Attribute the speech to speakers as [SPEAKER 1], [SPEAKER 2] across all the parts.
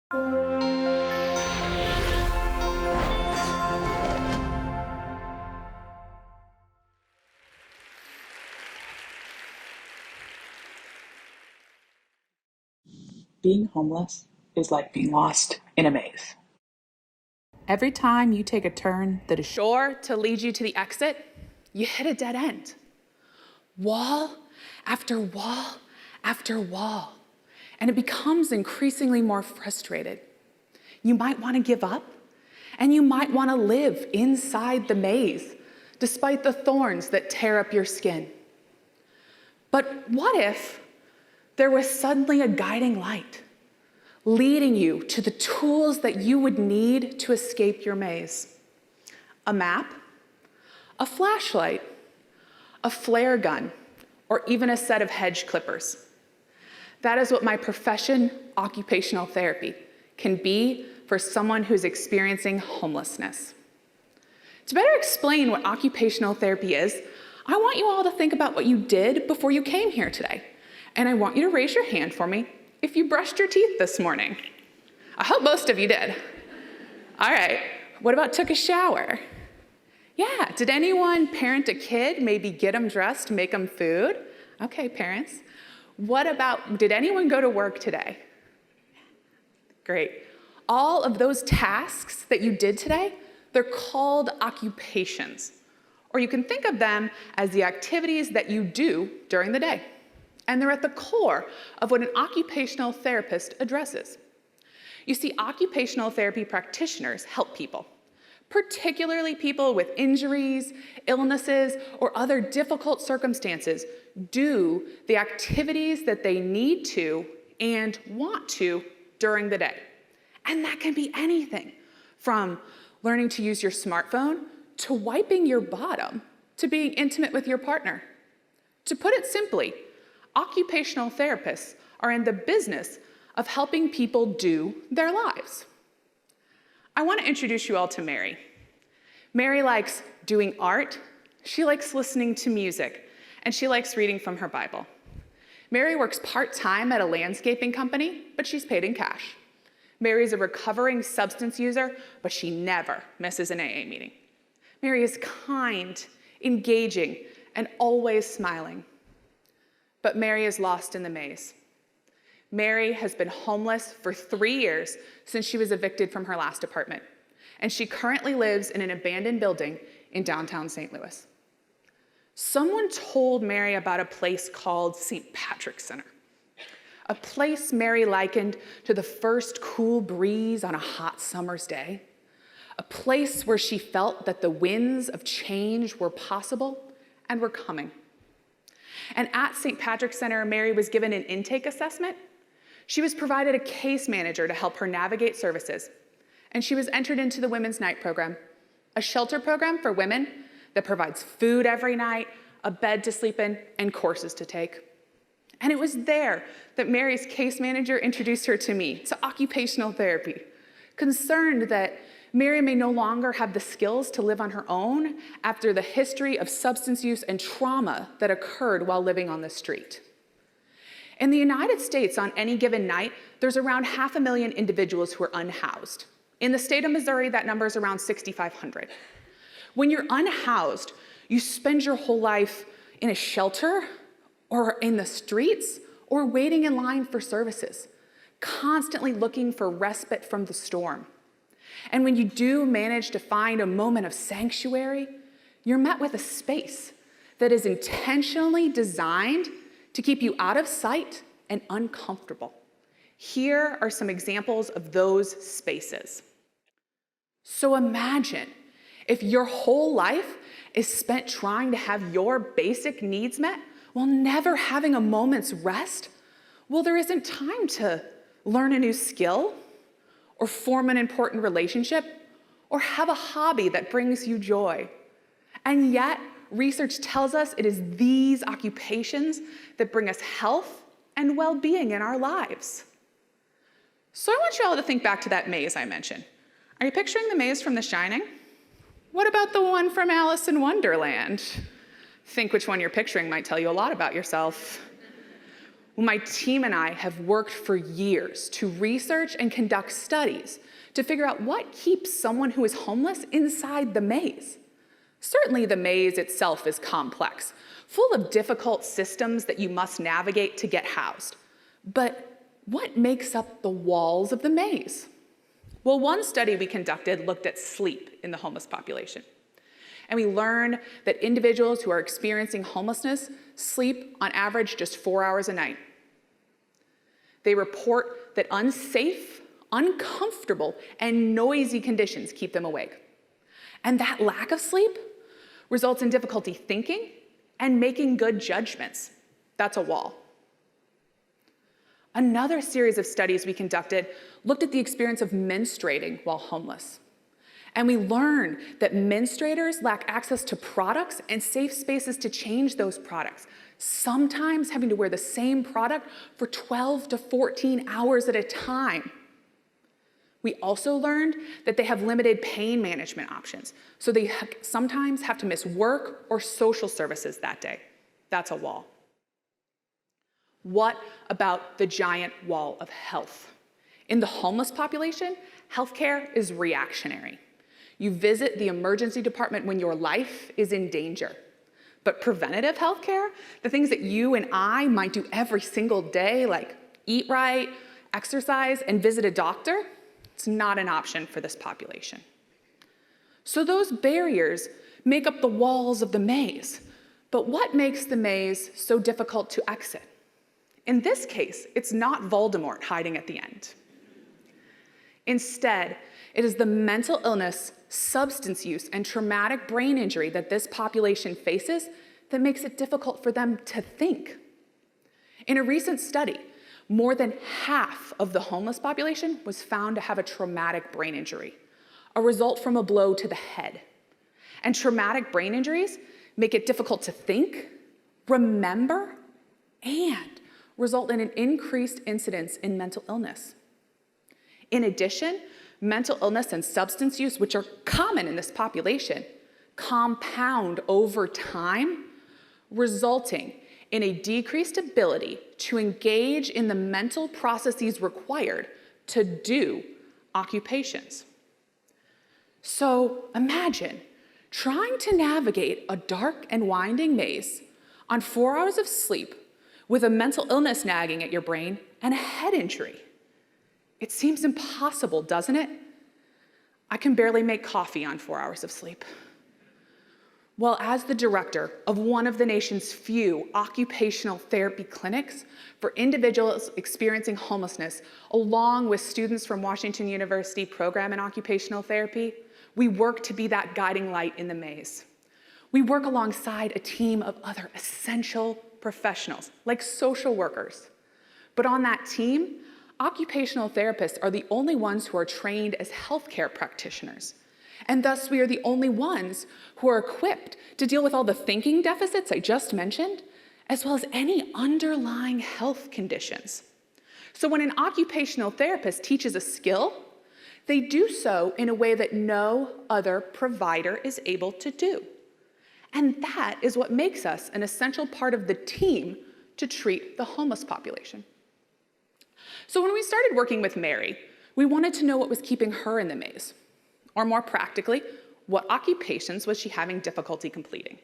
[SPEAKER 1] Being homeless is like being lost in a maze.
[SPEAKER 2] Every time you take a turn that is sure to lead you to the exit, you hit a dead end. Wall after wall after wall. And it becomes increasingly more frustrated. You might want to give up, and you might want to live inside the maze, despite the thorns that tear up your skin. But what if there was suddenly a guiding light, leading you to the tools that you would need to escape your maze? A map, a flashlight, a flare gun, or even a set of hedge clippers. That is what my profession, occupational therapy, can be for someone who's experiencing homelessness. To better explain what occupational therapy is, I want you all to think about what you did before you came here today. And I want you to raise your hand for me if you brushed your teeth this morning. I hope most of you did. All right, what about took a shower? Yeah, did anyone parent a kid, maybe get them dressed, make them food? Okay, parents. What about, did anyone go to work today? Great. All of those tasks that you did today, they're called occupations. Or you can think of them as the activities that you do during the day. And they're at the core of what an occupational therapist addresses. You see, occupational therapy practitioners help people, particularly people with injuries, illnesses, or other difficult circumstances, do the activities that they need to and want to during the day. And that can be anything from learning to use your smartphone to wiping your bottom to being intimate with your partner. To put it simply, occupational therapists are in the business of helping people do their lives. I want to introduce you all to Mary. Mary likes doing art, she likes listening to music, and she likes reading from her Bible. Mary works part-time at a landscaping company, but she's paid in cash. Mary is a recovering substance user, but she never misses an AA meeting. Mary is kind, engaging, and always smiling. But Mary is lost in the maze. Mary has been homeless for 3 years since she was evicted from her last apartment, and she currently lives in an abandoned building in downtown St. Louis. Someone told Mary about a place called St. Patrick's Center, a place Mary likened to the first cool breeze on a hot summer's day, a place where she felt that the winds of change were possible and were coming. And at St. Patrick's Center, Mary was given an intake assessment. She was provided a case manager to help her navigate services. And she was entered into the Women's Night program, a shelter program for women that provides food every night, a bed to sleep in, and courses to take. And it was there that Mary's case manager introduced her to me, to occupational therapy, concerned that Mary may no longer have the skills to live on her own after the history of substance use and trauma that occurred while living on the street. In the United States, on any given night, there's around 500,000 individuals who are unhoused. In the state of Missouri, that number is around 6,500. When you're unhoused, you spend your whole life in a shelter or in the streets or waiting in line for services, constantly looking for respite from the storm. And when you do manage to find a moment of sanctuary, you're met with a space that is intentionally designed to keep you out of sight and uncomfortable. Here are some examples of those spaces. So imagine if your whole life is spent trying to have your basic needs met while never having a moment's rest. Well, there isn't time to learn a new skill or form an important relationship or have a hobby that brings you joy. And yet, research tells us it is these occupations that bring us health and well-being in our lives. So I want you all to think back to that maze I mentioned. Are you picturing the maze from The Shining? What about the one from Alice in Wonderland? Think which one you're picturing might tell you a lot about yourself. My team and I have worked for years to research and conduct studies to figure out what keeps someone who is homeless inside the maze. Certainly the maze itself is complex, full of difficult systems that you must navigate to get housed. But what makes up the walls of the maze? Well, one study we conducted looked at sleep in the homeless population. And we learned that individuals who are experiencing homelessness sleep on average just 4 hours a night. They report that unsafe, uncomfortable, and noisy conditions keep them awake. And that lack of sleep results in difficulty thinking and making good judgments. That's a wall. Another series of studies we conducted looked at the experience of menstruating while homeless. And we learned that menstruators lack access to products and safe spaces to change those products, sometimes having to wear the same product for 12 to 14 hours at a time. We also learned that they have limited pain management options, so they sometimes have to miss work or social services that day. That's a wall. What about the giant wall of health? In the homeless population, healthcare is reactionary. You visit the emergency department when your life is in danger. But preventative healthcare, the things that you and I might do every single day, like eat right, exercise, and visit a doctor, it's not an option for this population. So those barriers make up the walls of the maze. But what makes the maze so difficult to exit? In this case, it's not Voldemort hiding at the end. Instead, it is the mental illness, substance use, and traumatic brain injury that this population faces that makes it difficult for them to think. In a recent study, more than half of the homeless population was found to have a traumatic brain injury, a result from a blow to the head. And traumatic brain injuries make it difficult to think, remember, and result in an increased incidence in mental illness. In addition, mental illness and substance use, which are common in this population, compound over time, resulting in a decreased ability to engage in the mental processes required to do occupations. So imagine trying to navigate a dark and winding maze on 4 hours of sleep with a mental illness nagging at your brain and a head injury. It seems impossible, doesn't it? I can barely make coffee on 4 hours of sleep. Well, as the director of one of the nation's few occupational therapy clinics for individuals experiencing homelessness, along with students from Washington University program in occupational therapy, we work to be that guiding light in the maze. We work alongside a team of other essential professionals, like social workers. But on that team, occupational therapists are the only ones who are trained as healthcare practitioners. And thus, we are the only ones who are equipped to deal with all the thinking deficits I just mentioned, as well as any underlying health conditions. So when an occupational therapist teaches a skill, they do so in a way that no other provider is able to do. And that is what makes us an essential part of the team to treat the homeless population. So when we started working with Mary, we wanted to know what was keeping her in the maze. Or more practically, what occupations was she having difficulty completing?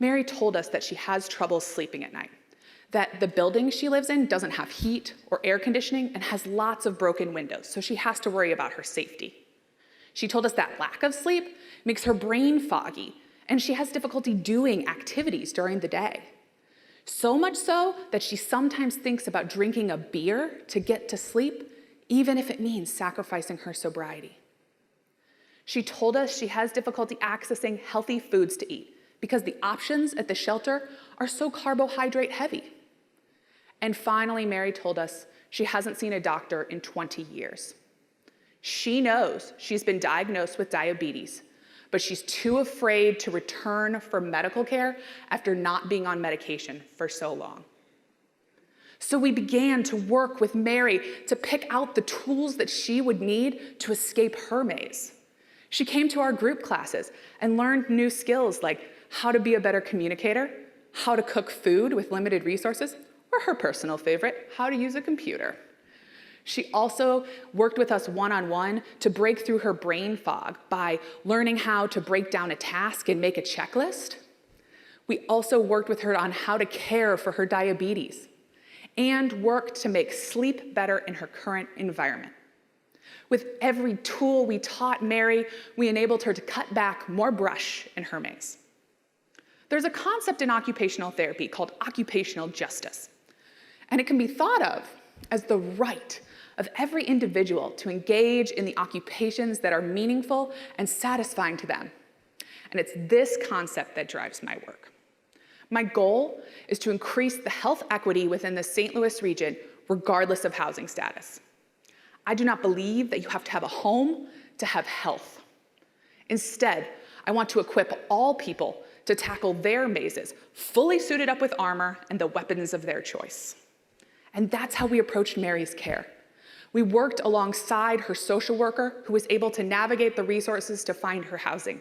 [SPEAKER 2] Mary told us that she has trouble sleeping at night, that the building she lives in doesn't have heat or air conditioning and has lots of broken windows, so she has to worry about her safety. She told us that lack of sleep makes her brain foggy, and she has difficulty doing activities during the day. So much so that she sometimes thinks about drinking a beer to get to sleep, even if it means sacrificing her sobriety. She told us she has difficulty accessing healthy foods to eat because the options at the shelter are so carbohydrate heavy. And finally, Mary told us she hasn't seen a doctor in 20 years. She knows she's been diagnosed with diabetes, but she's too afraid to return for medical care after not being on medication for so long. So we began to work with Mary to pick out the tools that she would need to escape her maze. She came to our group classes and learned new skills like how to be a better communicator, how to cook food with limited resources, or her personal favorite, how to use a computer. She also worked with us one-on-one to break through her brain fog by learning how to break down a task and make a checklist. We also worked with her on how to care for her diabetes and worked to make sleep better in her current environment. With every tool we taught Mary, we enabled her to cut back more brush in her maze. There's a concept in occupational therapy called occupational justice, and it can be thought of as the right of every individual to engage in the occupations that are meaningful and satisfying to them. And it's this concept that drives my work. My goal is to increase the health equity within the St. Louis region, regardless of housing status. I do not believe that you have to have a home to have health. Instead, I want to equip all people to tackle their mazes, fully suited up with armor and the weapons of their choice. And that's how we approached Mary's care. We worked alongside her social worker, who was able to navigate the resources to find her housing.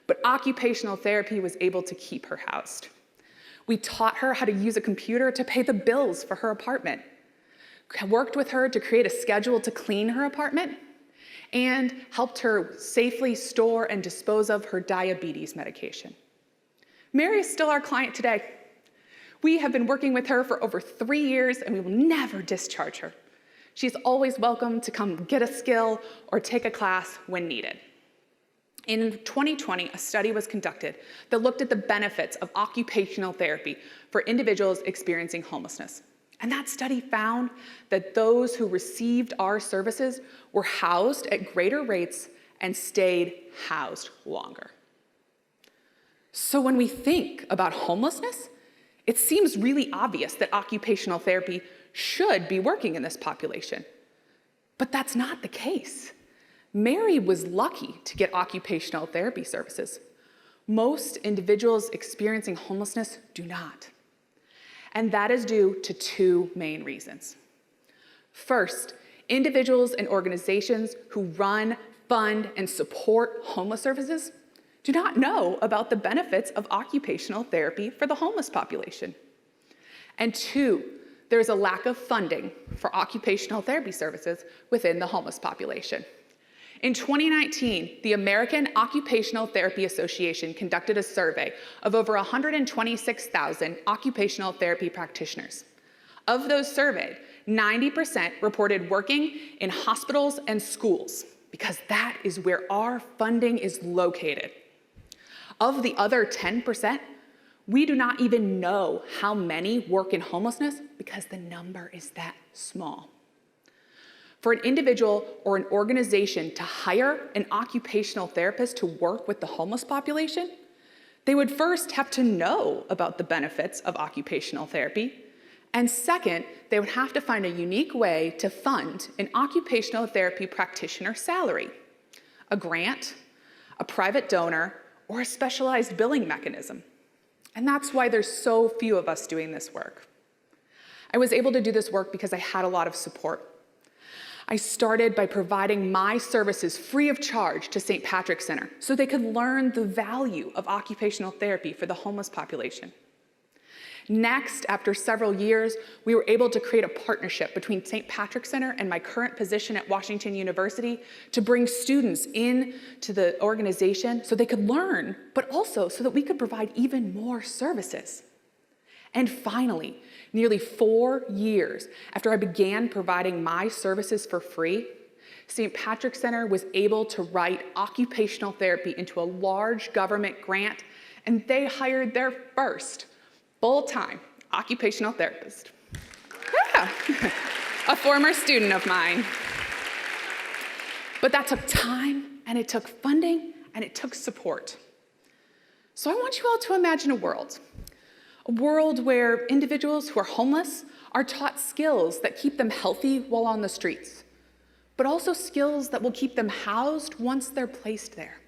[SPEAKER 2] But occupational therapy was able to keep her housed. We taught her how to use a computer to pay the bills for her apartment, worked with her to create a schedule to clean her apartment, and helped her safely store and dispose of her diabetes medication. Mary is still our client today. We have been working with her for over 3 years, and we will never discharge her. She's always welcome to come get a skill or take a class when needed. In 2020, a study was conducted that looked at the benefits of occupational therapy for individuals experiencing homelessness. And that study found that those who received our services were housed at greater rates and stayed housed longer. So when we think about homelessness, it seems really obvious that occupational therapy should be working in this population. But that's not the case. Mary was lucky to get occupational therapy services. Most individuals experiencing homelessness do not. And that is due to 2 main reasons. First, individuals and organizations who run, fund, and support homeless services do not know about the benefits of occupational therapy for the homeless population. And 2, there's a lack of funding for occupational therapy services within the homeless population. In 2019, the American Occupational Therapy Association conducted a survey of over 126,000 occupational therapy practitioners. Of those surveyed, 90% reported working in hospitals and schools, because that is where our funding is located. Of the other 10%, we do not even know how many work in homelessness because the number is that small. For an individual or an organization to hire an occupational therapist to work with the homeless population, they would first have to know about the benefits of occupational therapy, and second, they would have to find a unique way to fund an occupational therapy practitioner salary, a grant, a private donor, or a specialized billing mechanism. And that's why there's so few of us doing this work. I was able to do this work because I had a lot of support. I started by providing my services free of charge to St. Patrick's Center so they could learn the value of occupational therapy for the homeless population. Next, after several years, we were able to create a partnership between St. Patrick's Center and my current position at Washington University to bring students into the organization so they could learn, but also so that we could provide even more services. And finally, nearly 4 years after I began providing my services for free, St. Patrick's Center was able to write occupational therapy into a large government grant, and they hired their first full-time occupational therapist. Yeah, a former student of mine. But that took time, and it took funding, and it took support. So I want you all to imagine a world where individuals who are homeless are taught skills that keep them healthy while on the streets, but also skills that will keep them housed once they're placed there.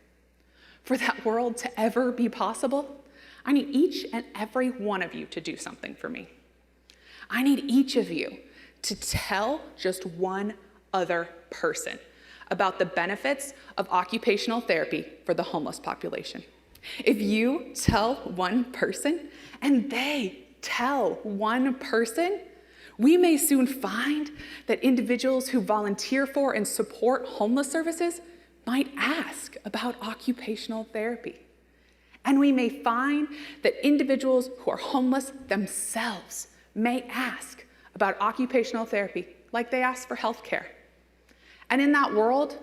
[SPEAKER 2] For that world to ever be possible, I need each and every one of you to do something for me. I need each of you to tell just one other person about the benefits of occupational therapy for the homeless population. If you tell one person and they tell one person, we may soon find that individuals who volunteer for and support homeless services might ask about occupational therapy. And we may find that individuals who are homeless themselves may ask about occupational therapy like they ask for health care. And in that world,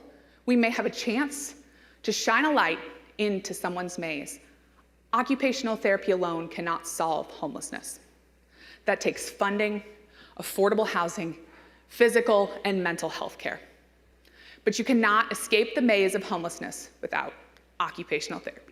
[SPEAKER 2] we may have a chance to shine a light into someone's maze. Occupational therapy alone cannot solve homelessness. That takes funding, affordable housing, physical and mental health care. But you cannot escape the maze of homelessness without occupational therapy.